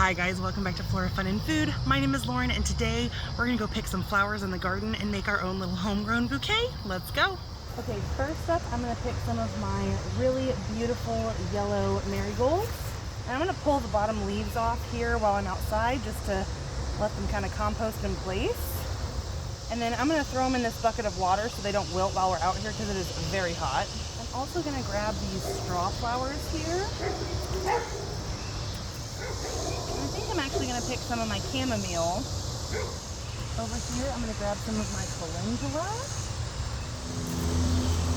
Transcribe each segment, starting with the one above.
Hi guys, welcome back to Flora Fun and Food. My name is Lauren and today we're gonna go pick some flowers in the garden and make our own little homegrown bouquet. Let's go. Okay, first up I'm gonna pick some of my really beautiful yellow marigolds. And I'm gonna pull the bottom leaves off here while I'm outside just to let them kind of compost in place. And then I'm gonna throw them in this bucket of water so they don't wilt while we're out here because it is very hot. I'm also gonna grab these straw flowers here. I think I'm actually going to pick some of my chamomile. Over here, I'm going to grab some of my calendula.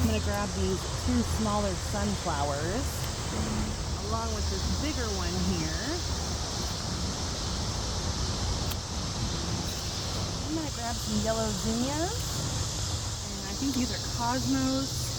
I'm going to grab these two smaller sunflowers, along with this bigger one here. I'm going to grab some yellow zinnias, and I think these are cosmos.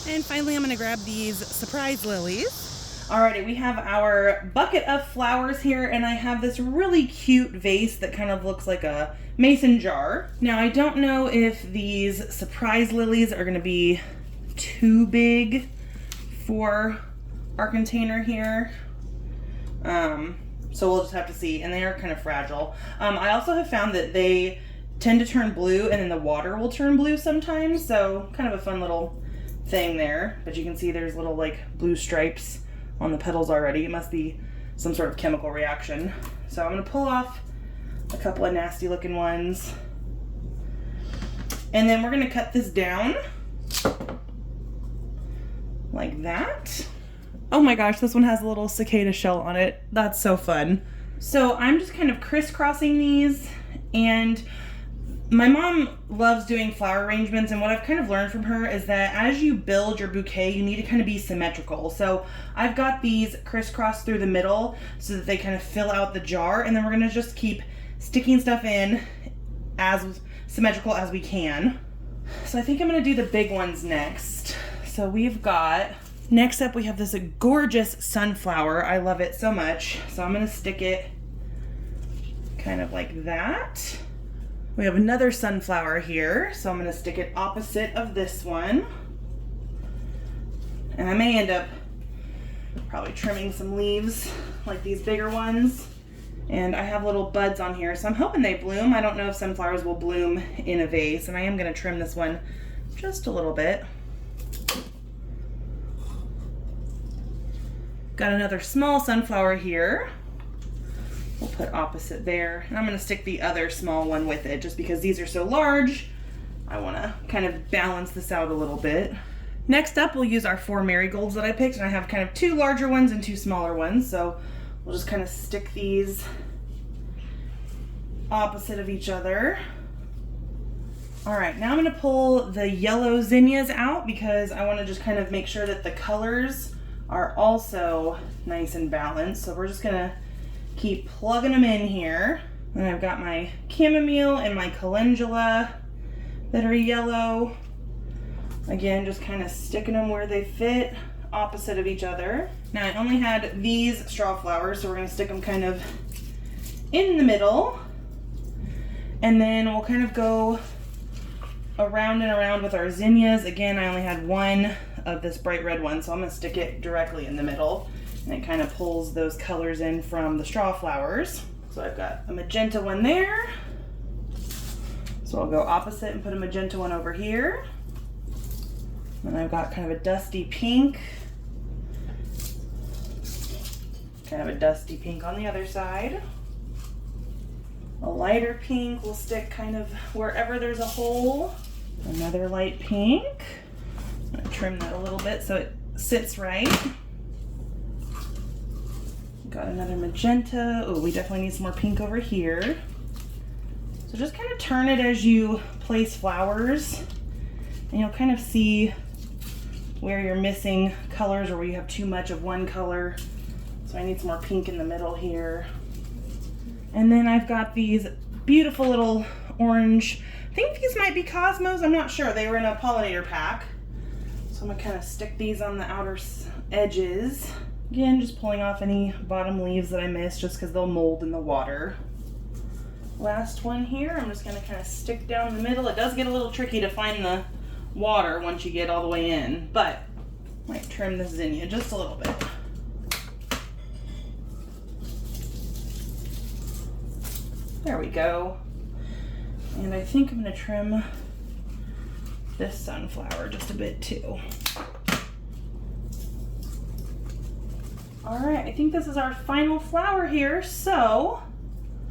And finally, I'm gonna grab these surprise lilies. Alrighty, we have our bucket of flowers here, and I have this really cute vase that kind of looks like a mason jar. Now, I don't know if these surprise lilies are gonna be too big for our container here. So we'll just have to see, and they are kind of fragile. I also have found that they tend to turn blue, and then the water will turn blue sometimes, so kind of a fun little thing there, but you can see there's little like blue stripes on the petals already. It must be some sort of chemical reaction. So I'm gonna pull off a couple of nasty looking ones, and then we're gonna cut this down like that. Oh my gosh, this one has a little cicada shell on it. That's so fun. So I'm just kind of crisscrossing these, and my mom loves doing flower arrangements, and what I've kind of learned from her is that as you build your bouquet, you need to kind of be symmetrical. So I've got these crisscrossed through the middle so that they kind of fill out the jar, and then we're gonna just keep sticking stuff in as symmetrical as we can. So I think I'm gonna do the big ones next. So we've got, next up we have this gorgeous sunflower. I love it so much. So I'm gonna stick it kind of like that. We have another sunflower here, so I'm gonna stick it opposite of this one. And I may end up probably trimming some leaves like these bigger ones. And I have little buds on here, so I'm hoping they bloom. I don't know if sunflowers will bloom in a vase, and I am gonna trim this one just a little bit. Got another small sunflower here. We'll put opposite there, and I'm going to stick the other small one with it just because these are so large. I want to kind of balance this out a little bit. Next up, we'll use our 4 marigolds that I picked, and I have kind of 2 larger ones and 2 smaller ones, so we'll just kind of stick these opposite of each other. All right, now I'm going to pull the yellow zinnias out because I want to just kind of make sure that the colors are also nice and balanced. So we're just going to keep plugging them in here. And I've got my chamomile and my calendula that are yellow. Again, just kind of sticking them where they fit, opposite of each other. Now I only had these straw flowers, so we're gonna stick them kind of in the middle. And then we'll kind of go around and around with our zinnias. Again, I only had one of this bright red one, so I'm gonna stick it directly in the middle. And it kind of pulls those colors in from the straw flowers. So I've got a magenta one there. So I'll go opposite and put a magenta one over here. And I've got kind of a dusty pink. Kind of a dusty pink on the other side. A lighter pink will stick kind of wherever there's a hole. Another light pink. I'm gonna trim that a little bit so it sits right. Got another magenta. Oh, we definitely need some more pink over here. So just kind of turn it as you place flowers, and you'll kind of see where you're missing colors or where you have too much of one color. So I need some more pink in the middle here. And then I've got these beautiful little orange, I think these might be cosmos, I'm not sure. They were in a pollinator pack. So I'm gonna kind of stick these on the outer edges. Again, just pulling off any bottom leaves that I missed just because they'll mold in the water. Last one here, I'm just going to kind of stick down the middle. It does get a little tricky to find the water once you get all the way in, but Might trim this zinnia just a little bit. There we go. And I think I'm gonna trim this sunflower just a bit too. All right, I think this is our final flower here. So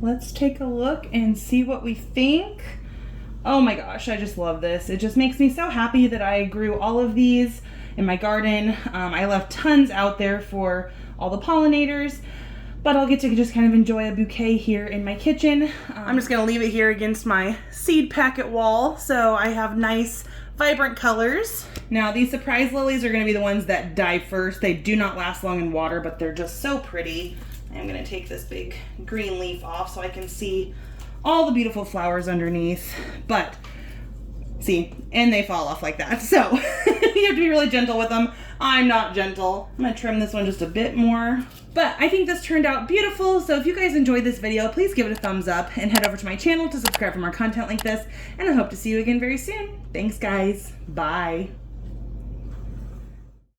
let's take a look and see what we think. Oh my gosh, I just love this. It just makes me so happy that I grew all of these in my garden. I left tons out there for all the pollinators, but I'll get to just kind of enjoy a bouquet here in my kitchen. I'm just gonna leave it here against my seed packet wall so I have nice, vibrant colors. Now these surprise lilies are gonna be the ones that die first. They do not last long in water, but they're just so pretty. I'm gonna take this big green leaf off so I can see all the beautiful flowers underneath, but see, and they fall off like that. So you have to be really gentle with them. I'm not gentle. I'm gonna trim this one just a bit more. But I think this turned out beautiful. So if you guys enjoyed this video, please give it a thumbs up and head over to my channel to subscribe for more content like this. And I hope to see you again very soon. Thanks guys, bye.